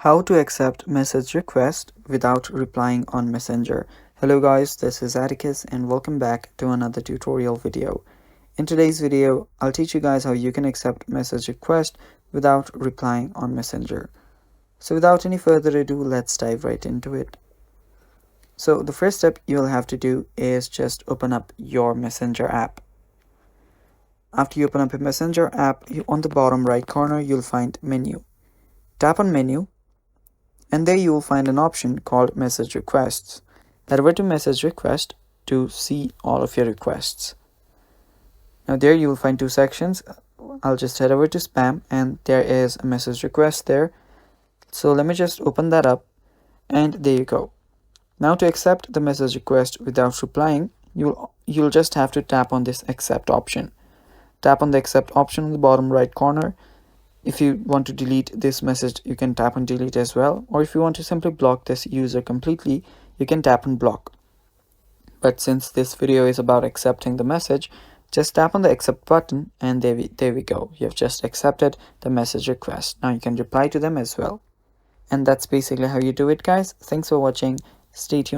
How to accept message request without replying on Messenger. Hello guys, this is Atticus and welcome back to another tutorial video. In today's video, I'll teach you guys how you can accept message request without replying on Messenger. So without any further ado, let's dive right into it. So the first step you'll have to do is just open up your Messenger app. After you open up your Messenger app, on the bottom right corner, you'll find menu. Tap on menu. And there you will find an option called message requests. Head over to message request to see all of your requests. Now there you will find two sections. I'll just head over to spam and there is a message request there. So let me just open that up and there you go. Now to accept the message request without replying, you'll just have to tap on this accept option. Tap on the accept option in the bottom right corner. If you want to delete this message, you can tap on delete as well. Or if you want to simply block this user completely, you can tap on block. But since this video is about accepting the message, just tap on the accept button and there we go. You have just accepted the message request. Now you can reply to them as well. And that's basically how you do it, guys. Thanks for watching. Stay tuned.